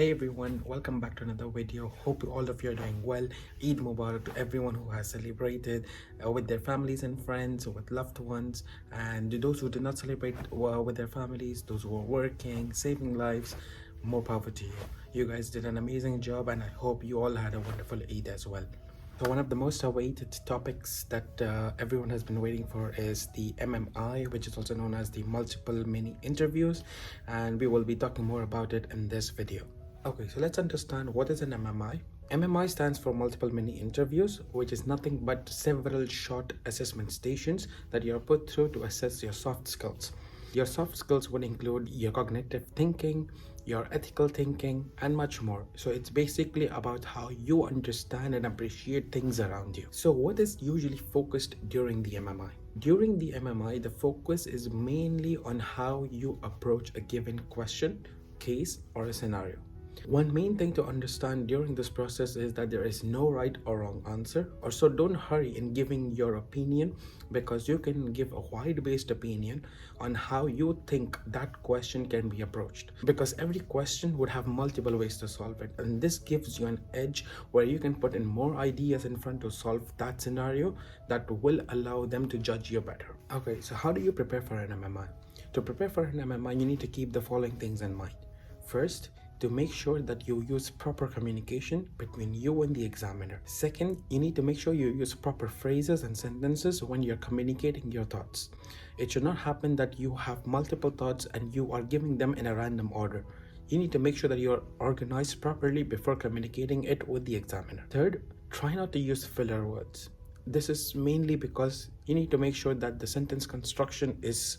Hey everyone, welcome back to another video. Hope all of you are doing well. Eid Mubarak to everyone who has celebrated with their families and friends, with loved ones, and to those who did not celebrate with their families, those who are working, saving lives, more power to you. You guys did an amazing job, and I hope you all had a wonderful Eid as well. So one of the most awaited topics that everyone has been waiting for is the MMI, which is also known as the multiple mini interviews, and we will be talking more about it in this video. Okay, so let's understand what is an MMI. MMI stands for multiple mini interviews, which is nothing but several short assessment stations that you are put through to assess your soft skills. Your soft skills would include your cognitive thinking, your ethical thinking, and much more. So it's basically about how you understand and appreciate things around you. So what is usually focused during the MMI? During the MMI, the focus is mainly on how you approach a given question, case, or a scenario. One main thing to understand during this process is that there is no right or wrong answer, or so don't hurry in giving your opinion, because you can give a wide-based opinion on how you think that question can be approached, because every question would have multiple ways to solve it, and this gives you an edge where you can put in more ideas in front to solve that scenario that will allow them to judge you better. Okay, so how do you prepare for an MMI? To prepare for an MMI, you need to keep the following things in mind. First, to make sure that you use proper communication between you and the examiner. Second, you need to make sure you use proper phrases and sentences when you're communicating your thoughts. It should not happen that you have multiple thoughts and you are giving them in a random order. You need to make sure that you're organized properly before communicating it with the examiner. Third, try not to use filler words. This is mainly because you need to make sure that the sentence construction is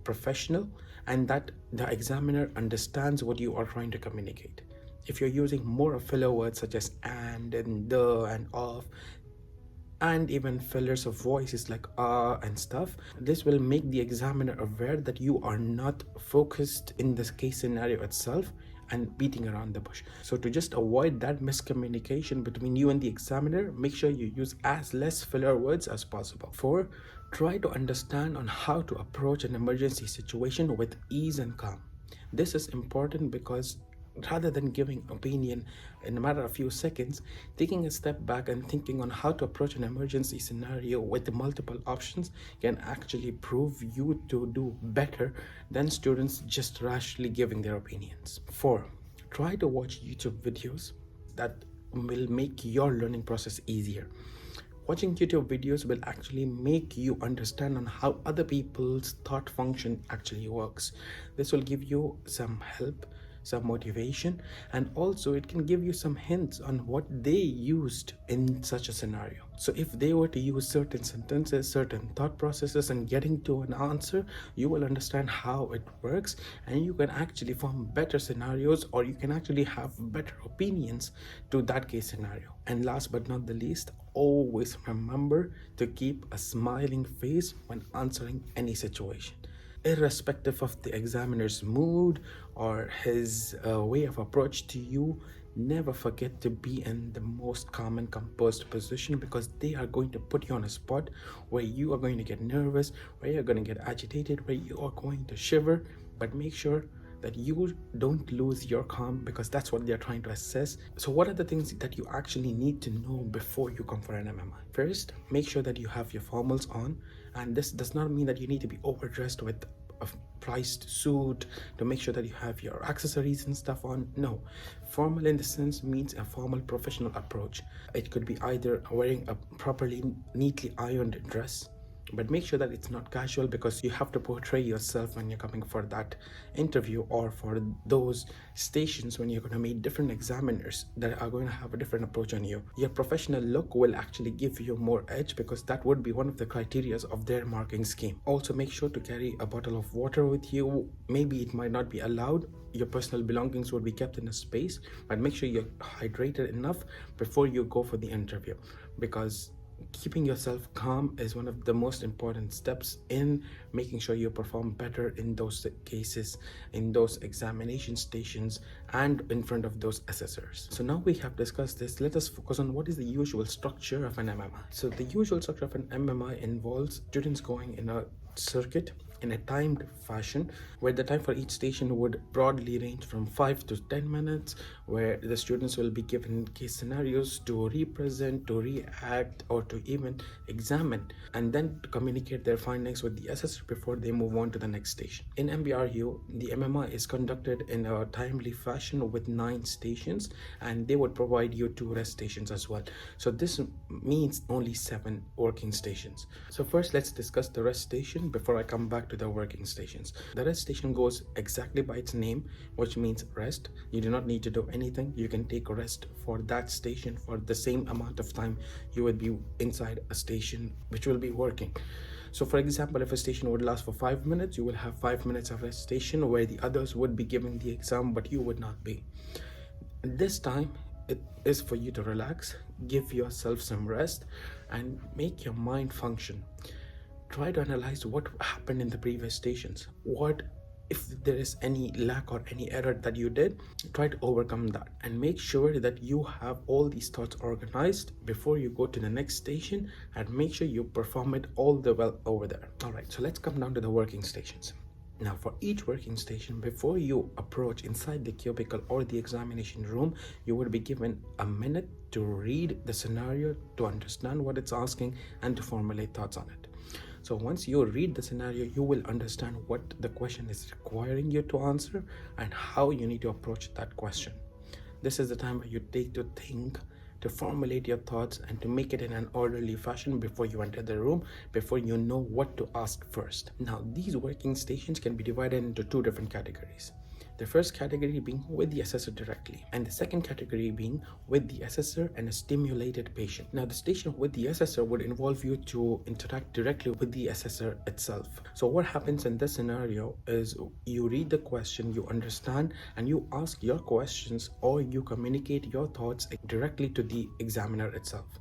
professional and that the examiner understands what you are trying to communicate. If you're using more filler words such as and the and of, and even fillers of voices like and stuff, this will make the examiner aware that you are not focused in this case scenario itself and beating around the bush. So to just avoid that miscommunication between you and the examiner, make sure you use as less filler words as possible. 4, try to understand on how to approach an emergency situation with ease and calm. This is important because rather than giving opinion in a matter of few seconds, taking a step back and thinking on how to approach an emergency scenario with multiple options can actually prove you to do better than students just rashly giving their opinions. 4, try to watch YouTube videos that will make your learning process easier. Watching YouTube videos will actually make you understand on how other people's thought function actually works. This will give you some help, some motivation, and also it can give you some hints on what they used in such a scenario. So if they were to use certain sentences, certain thought processes and getting to an answer, you will understand how it works and you can actually form better scenarios, or you can actually have better opinions to that case scenario. And last but not the least, always remember to keep a smiling face when answering any situation. Irrespective of the examiner's mood or his way of approach to you, never forget to be in the most calm and composed position, because they are going to put you on a spot where you are going to get nervous, where you're going to get agitated, where you are going to shiver. But make sure that you don't lose your calm, because that's what they're trying to assess. So what are the things that you actually need to know before you come for an MMI? First, make sure that you have your formals on, and this does not mean that you need to be overdressed with a priced suit to make sure that you have your accessories and stuff on. No, formal in the sense means a formal professional approach. It could be either wearing a properly neatly ironed dress, but make sure that it's not casual, because you have to portray yourself when you're coming for that interview or for those stations when you're going to meet different examiners that are going to have a different approach on you. Your professional look will actually give you more edge, because that would be one of the criteria of their marking scheme. Also, make sure to carry a bottle of water with you. Maybe it might not be allowed, your personal belongings would be kept in a space, but make sure you're hydrated enough before you go for the interview, because keeping yourself calm is one of the most important steps in making sure you perform better in those cases, in those examination stations, and in front of those assessors. So now we have discussed this, let us focus on what is the usual structure of an MMI. So the usual structure of an MMI involves students going in a circuit in a timed fashion, where the time for each station would broadly range from 5 to 10 minutes, where the students will be given case scenarios to represent, to react, or to even examine, and then to communicate their findings with the assessor before they move on to the next station. In MBRU, the MMI is conducted in a timely fashion with 9 stations, and they would provide you 2 rest stations as well. So this means only 7 working stations. So first, let's discuss the rest station before I come back to the working stations. The rest station goes exactly by its name, which means rest. You do not need to do anything. You can take a rest for that station for the same amount of time you would be inside a station which will be working. So for example, if a station would last for 5 minutes, you will have 5 minutes of rest station where the others would be giving the exam, but you would not be. This time it is for you to relax, give yourself some rest, and make your mind function. Try to analyze what happened in the previous stations. What if there is any lack or any error that you did, try to overcome that, and make sure that you have all these thoughts organized before you go to the next station, and make sure you perform it all the well over there. All right, so let's come down to the working stations. Now, for each working station, before you approach inside the cubicle or the examination room, you will be given a minute to read the scenario, to understand what it's asking, and to formulate thoughts on it. So once you read the scenario, you will understand what the question is requiring you to answer and how you need to approach that question. This is the time where you take to think, to formulate your thoughts, and to make it in an orderly fashion before you enter the room, before you know what to ask first. Now, these working stations can be divided into 2 different categories. The first category being with the assessor directly, and the second category being with the assessor and a stimulated patient. Now, the station with the assessor would involve you to interact directly with the assessor itself. So what happens in this scenario is you read the question, you understand, and you ask your questions, or you communicate your thoughts directly to the examiner itself.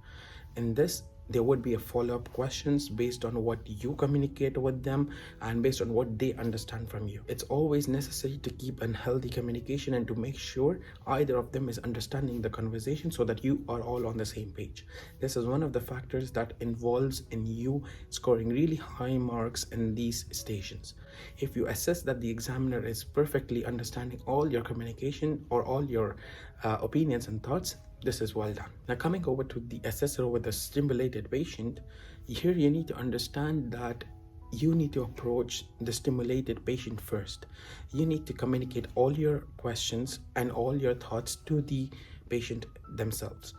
In this, there would be a follow-up questions based on what you communicate with them and based on what they understand from you. It's always necessary to keep a healthy communication and to make sure either of them is understanding the conversation so that you are all on the same page. This is one of the factors that involves in you scoring really high marks in these stations. If you assess that the examiner is perfectly understanding all your communication or all your opinions and thoughts, this is well done. Now, coming over to the assessor with a stimulated patient, here you need to understand that you need to approach the stimulated patient first. You need to communicate all your questions and all your thoughts to the patient themselves.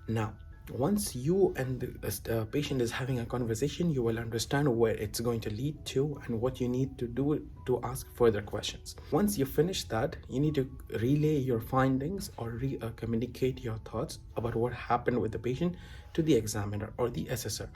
Now, once you and the patient is having a conversation, you will understand where it's going to lead to and what you need to do to ask further questions. Once you finish that, you need to relay your findings or communicate your thoughts about what happened with the patient to the examiner or the assessor.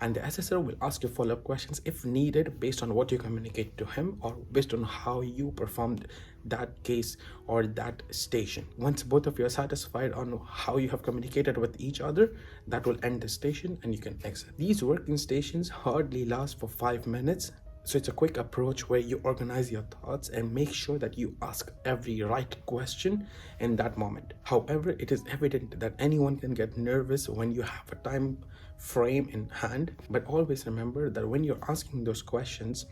And the assessor will ask you follow-up questions if needed based on what you communicate to him or based on how you performed that case or that station. Once both of you are satisfied on how you have communicated with each other, that will end the station and you can exit. These working stations hardly last for 5 minutes. So it's a quick approach where you organize your thoughts and make sure that you ask every right question in that moment. However, it is evident that anyone can get nervous when you have a time frame in hand, but always remember that when you're asking those questions,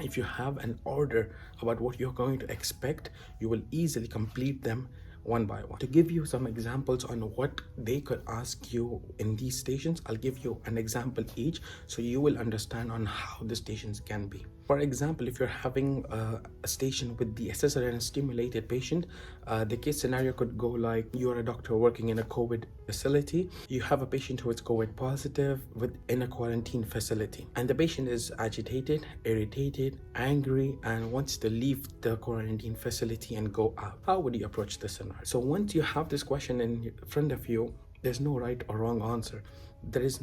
if you have an order about what you're going to expect, you will easily complete them one by one. To give you some examples on what they could ask you in these stations, I'll give you an example each so you will understand on how the stations can be. For example, if you're having a station with the assessor and a stimulated patient, the case scenario could go like you're a doctor working in a COVID facility. You have a patient who is COVID positive within a quarantine facility, and the patient is agitated, irritated, angry, and wants to leave the quarantine facility and go out. How would you approach this scenario? So once you have this question in front of you, there's no right or wrong answer. There is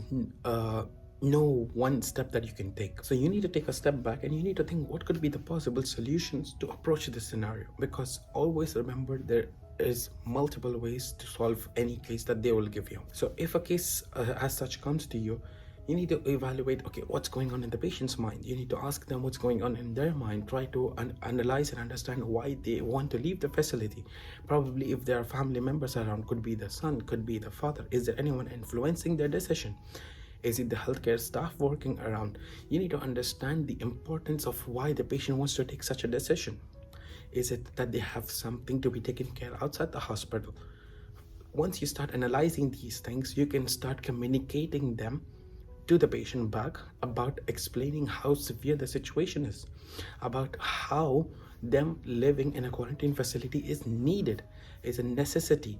no one step that you can take. So you need to take a step back and you need to think what could be the possible solutions to approach this scenario, because always remember there is multiple ways to solve any case that they will give you. So if a case as such comes to you, you need to evaluate, okay, what's going on in the patient's mind. You need to ask them what's going on in their mind. Try to analyze and understand why they want to leave the facility. Probably if there are family members around, could be the son, could be the father. Is there anyone influencing their decision? Is it the healthcare staff working around? You need to understand the importance of why the patient wants to take such a decision. Is it that they have something to be taken care outside the hospital? Once you start analyzing these things, you can start communicating them to the patient back about explaining how severe the situation is, about how them living in a quarantine facility is needed, is a necessity.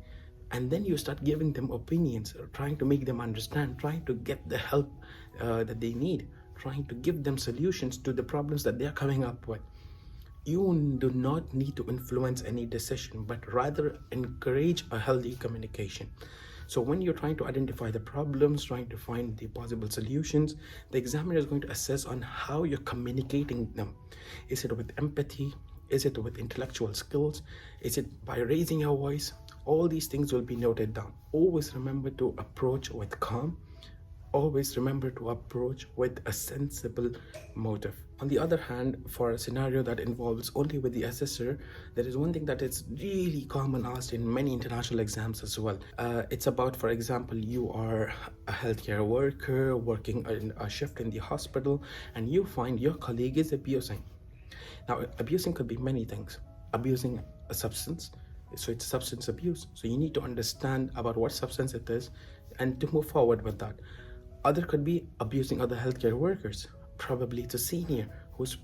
And then you start giving them opinions, trying to make them understand, trying to get the help that they need, trying to give them solutions to the problems that they are coming up with. You do not need to influence any decision, but rather encourage a healthy communication. So when you're trying to identify the problems, trying to find the possible solutions, the examiner is going to assess on how you're communicating them. Is it with empathy? Is it with intellectual skills? Is it by raising your voice? All these things will be noted down. Always remember to approach with calm. Always remember to approach with a sensible motive. On the other hand, for a scenario that involves only with the assessor, there is one thing that is really common asked in many international exams as well. It's about, for example, you are a healthcare worker working in a shift in the hospital, and you find your colleague is abusing. Now, abusing could be many things. Abusing a substance, so it's substance abuse. So you need to understand about what substance it is and to move forward with that. Other could be abusing other healthcare workers. Probably it's a senior who's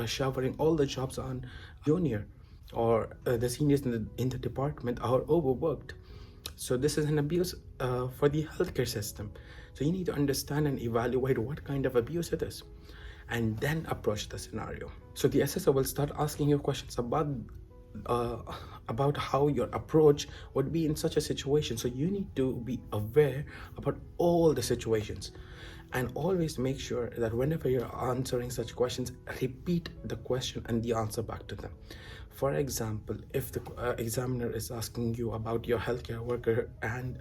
showering all the jobs on junior, or the seniors in the department are overworked. So this is an abuse for the healthcare system. So you need to understand and evaluate what kind of abuse it is, and then approach the scenario. So the assessor will start asking you questions about how your approach would be in such a situation. So you need to be aware about all the situations, and always make sure that whenever you're answering such questions, repeat the question and the answer back to them. For example, if the examiner is asking you about your healthcare worker, and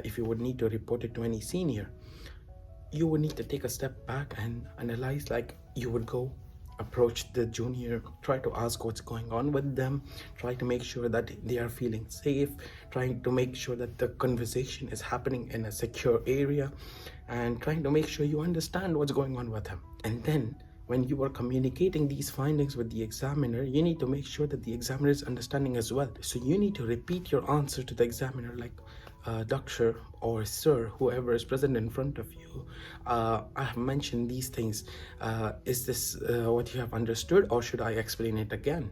if you would need to report it to any senior, you would need to take a step back and analyze, like you would go approach the junior, try to ask what's going on with them, try to make sure that they are feeling safe, trying to make sure that the conversation is happening in a secure area, and trying to make sure you understand what's going on with them. And then when you are communicating these findings with the examiner, you need to make sure that the examiner is understanding as well. So you need to repeat your answer to the examiner, like, doctor or sir, whoever is present in front of you, I have mentioned these things. Is this what you have understood, or should I explain it again?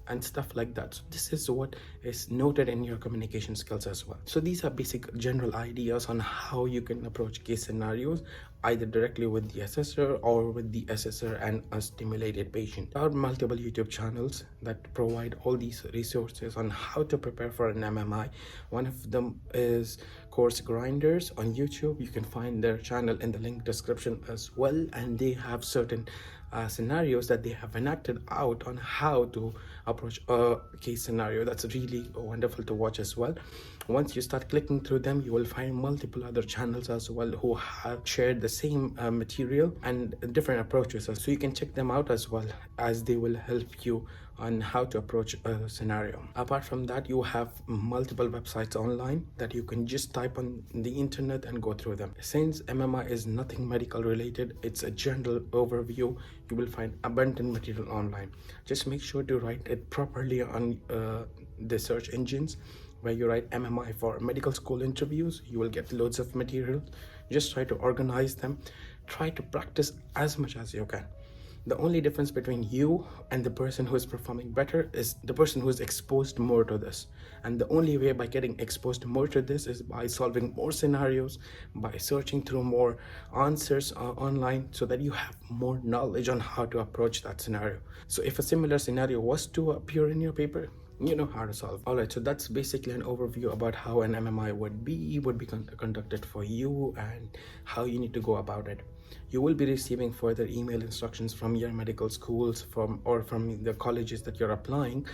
And stuff like that. So this is what is noted in your communication skills as well. So these are basic general ideas on how you can approach case scenarios, either directly with the assessor or with the assessor and a stimulated patient. There are multiple YouTube channels that provide all these resources on how to prepare for an MMI. One of them is Course Grinders on YouTube. You can find their channel in the link description as well, and they have certain scenarios that they have enacted out on how to approach a case scenario. That's really wonderful to watch as well. Once you start clicking through them, you will find multiple other channels as well who have shared the same material and different approaches. So you can check them out as well, as they will help you on how to approach a scenario. Apart from that, you have multiple websites online that you can just type on the internet and go through them. Since MMI is nothing medical related, it's a general overview, you will find abundant material online. Just make sure to write it properly on the search engines. Where you write MMI for medical school interviews, you will get loads of material. Just try to organize them. Try to practice as much as you can. The only difference between you and the person who is performing better is the person who is exposed more to this. And the only way by getting exposed more to this is by solving more scenarios, by searching through more answers online, so that you have more knowledge on how to approach that scenario. So if a similar scenario was to appear in your paper, you know how to solve. All right, so that's basically an overview about how an MMI would be conducted for you and how you need to go about it. You will be receiving further email instructions from your medical schools from the colleges that you're applying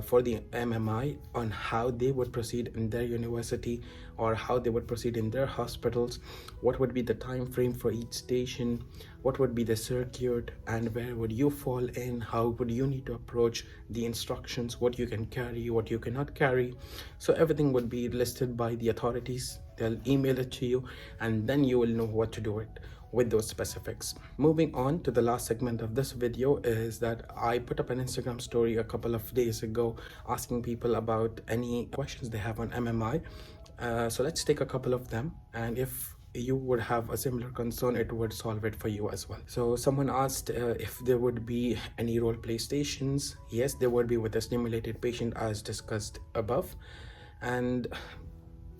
for the MMI on how they would proceed in their university or how they would proceed in their hospitals, what would be the time frame for each station, what would be the circuit, and where would you fall in, how would you need to approach the instructions, what you can carry, what you cannot carry. So everything would be listed by the authorities. They'll email it to you, and then you will know what to do it. with those specifics. Moving on to the last segment of this video is that I put up an Instagram story a couple of days ago asking people about any questions they have on MMI. So let's take a couple of them, and if you would have a similar concern, it would solve it for you as well. So someone asked if there would be any role play stations. Yes, there would be with a stimulated patient as discussed above. And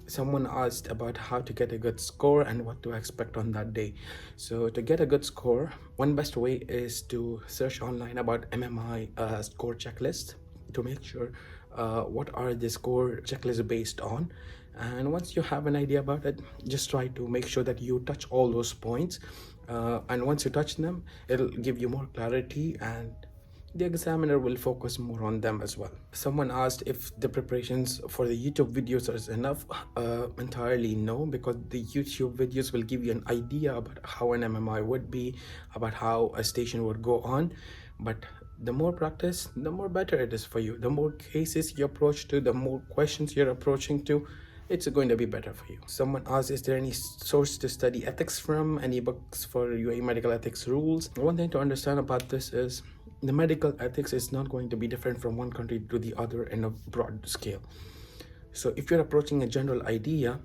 someone asked about how to get a good score and what to expect on that day. So to get a good score, one best way is to search online about MMI score checklist to make sure what are the score checklists based on. And once you have an idea about it, just try to make sure that you touch all those points. And once you touch them, it'll give you more clarity, and the examiner will focus more on them as well. Someone asked if the preparations for the YouTube videos is enough. Entirely no, because the YouTube videos will give you an idea about how an MMI would be, about how a station would go on. But the more practice, the more better it is for you. The more cases you approach to, the more questions you're approaching to, it's going to be better for you. Someone asked, is there any source to study ethics from? Any books for UAE medical ethics rules? One thing to understand about this is the medical ethics is not going to be different from one country to the other in a broad scale. So if you're approaching a general idea,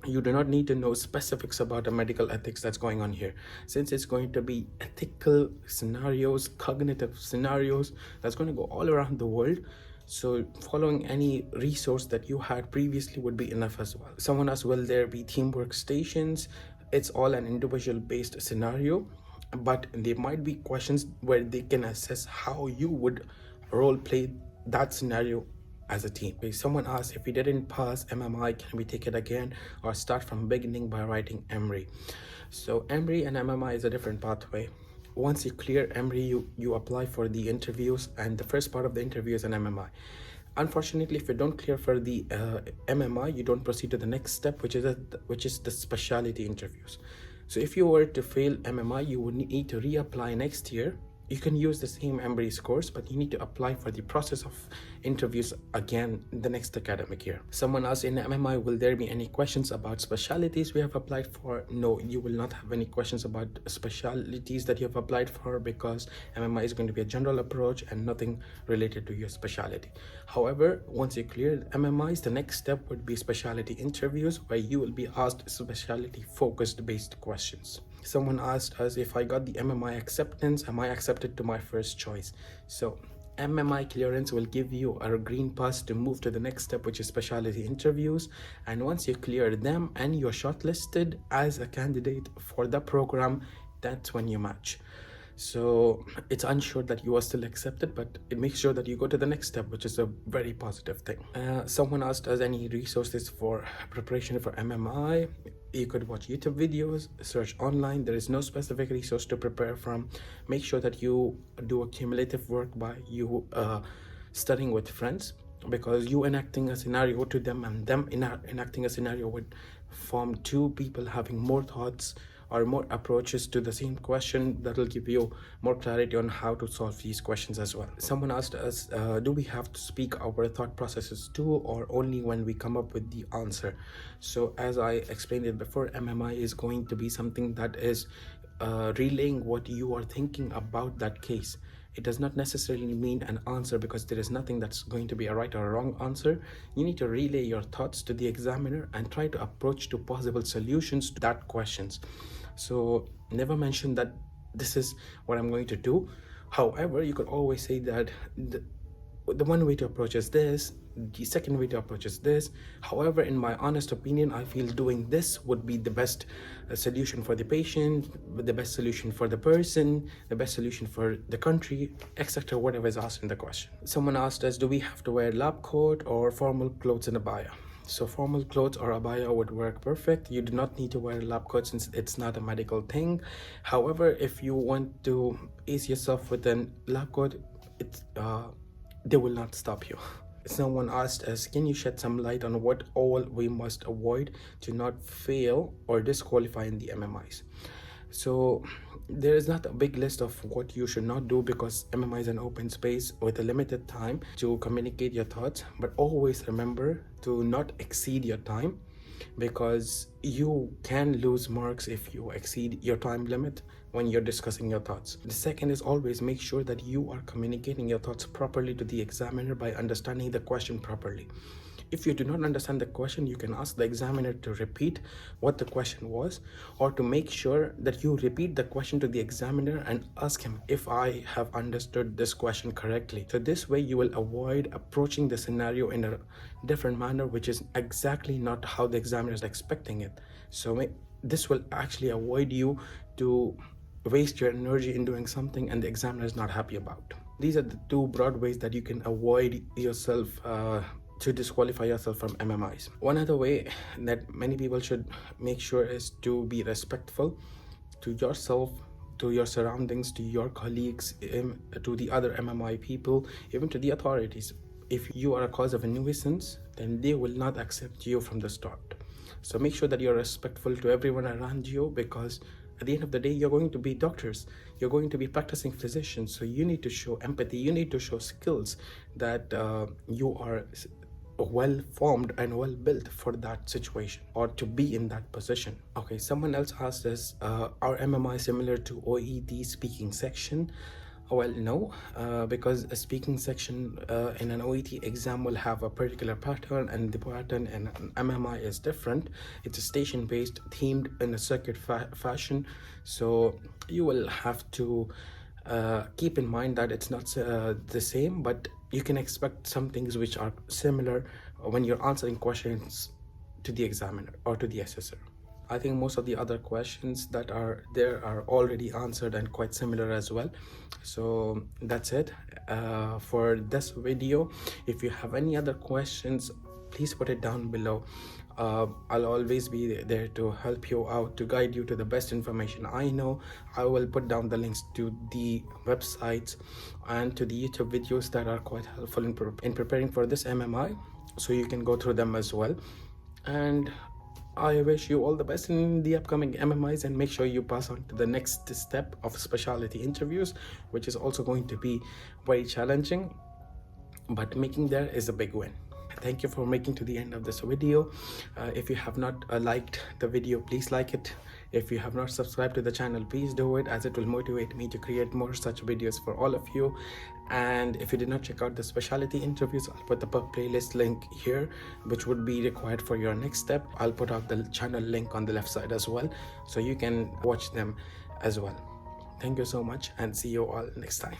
you do not need to know specifics about the medical ethics that's going on here, since it's going to be ethical scenarios, cognitive scenarios that's going to go all around the world. So following any resource that you had previously would be enough as well. Someone asked, will there be teamwork stations? It's all an individual based scenario, but there might be questions where they can assess how you would role play that scenario as a team. Someone asked, if we didn't pass MMI, can we take it again or start from beginning by writing MRI? So MRI and MMI is a different pathway. Once you clear MRI, you apply for the interviews, and the first part of the interview is an MMI. Unfortunately, if you don't clear for the MMI, you don't proceed to the next step, which is the specialty interviews. So if you were to fail MMI, you would need to reapply next year. You can use the same MBBS scores, but you need to apply for the process of interviews again the next academic year. Someone asked, in MMI, will there be any questions about specialties we have applied for? No, you will not have any questions about specialties that you have applied for, because MMI is going to be a general approach and nothing related to your specialty. However, once you clear MMIs, the next step would be specialty interviews, where you will be asked specialty focused based questions. Someone asked us, if I got the MMI acceptance, am I accepted to my first choice? So MMI clearance will give you a green pass to move to the next step, which is specialty interviews. And once you clear them and you're shortlisted as a candidate for the program, that's when you match. So it's unsure that you are still accepted, but it makes sure that you go to the next step, which is a very positive thing. Someone asked us any resources for preparation for MMI. You could watch YouTube videos, search online. There is no specific resource to prepare from. Make sure that you do a cumulative work by you studying with friends, because you enacting a scenario to them and them enacting a scenario would form two people having more thoughts or more approaches to the same question. That will give you more clarity on how to solve these questions as well. Someone asked us, do we have to speak our thought processes too, or only when we come up with the answer? So as I explained it before, MMI is going to be something that is relaying what you are thinking about that case. It does not necessarily mean an answer, because there is nothing that's going to be a right or a wrong answer. You need to relay your thoughts to the examiner and try to approach to possible solutions to that questions. So never mention that this is what I'm going to do. However, you could always say that the one way to approach is this, the second way to approach is this. However, in my honest opinion, I feel doing this would be the best solution for the patient, the best solution for the person, the best solution for the country, etc. Whatever is asked in the question. Someone asked us, do we have to wear lab coat or formal clothes in abaya? So formal clothes or abaya would work perfect. You do not need to wear a lab coat since it's not a medical thing. However, if you want to ease yourself with a lab coat, they will not stop you. Someone asked us, can you shed some light on what all we must avoid to not fail or disqualify in the MMIs? So there is not a big list of what you should not do, because MMI is an open space with a limited time to communicate your thoughts. But always remember to not exceed your time. because you can lose marks if you exceed your time limit when you're discussing your thoughts. The second is always make sure that you are communicating your thoughts properly to the examiner by understanding the question properly. If you do not understand the question, you can ask the examiner to repeat what the question was, or to make sure that you repeat the question to the examiner and ask him if I have understood this question correctly. So this way you will avoid approaching the scenario in a different manner, which is exactly not how the examiner is expecting it. So this will actually avoid you to waste your energy in doing something and the examiner is not happy about. These are the two broad ways that you can avoid yourself to disqualify yourself from MMIs. One other way that many people should make sure is to be respectful to yourself, to your surroundings, to your colleagues, to the other MMI people, even to the authorities. If you are a cause of a nuisance, then they will not accept you from the start. So make sure that you're respectful to everyone around you, because at the end of the day, you're going to be doctors, you're going to be practicing physicians, so you need to show empathy, you need to show skills that you are well formed and well built for that situation or to be in that position. Okay, someone else asked us, are MMI similar to OET speaking section? Well, no, because a speaking section in an OET exam will have a particular pattern, and the pattern in an MMI is different. It's a station-based, themed in a circuit fashion. So you will have to keep in mind that it's not the same, but you can expect some things which are similar when you're answering questions to the examiner or to the assessor. I think most of the other questions that are there are already answered and quite similar as well. So that's it for this video. If you have any other questions, please put it down below. I'll always be there to help you out, to guide you to the best information I know. I will put down the links to the websites and to the YouTube videos that are quite helpful in preparing for this MMI, so you can go through them as well. And I wish you all the best in the upcoming MMIs, and make sure you pass on to the next step of specialty interviews, which is also going to be very challenging, but making there is a big win. Thank you for making to the end of this video. If you have not liked the video, please like it. If you have not subscribed to the channel, please do it, as it will motivate me to create more such videos for all of you. And if you did not check out the specialty interviews, I'll put the playlist link here, which would be required for your next step. I'll put out the channel link on the left side as well, so you can watch them as well. Thank you so much, and see you all next time.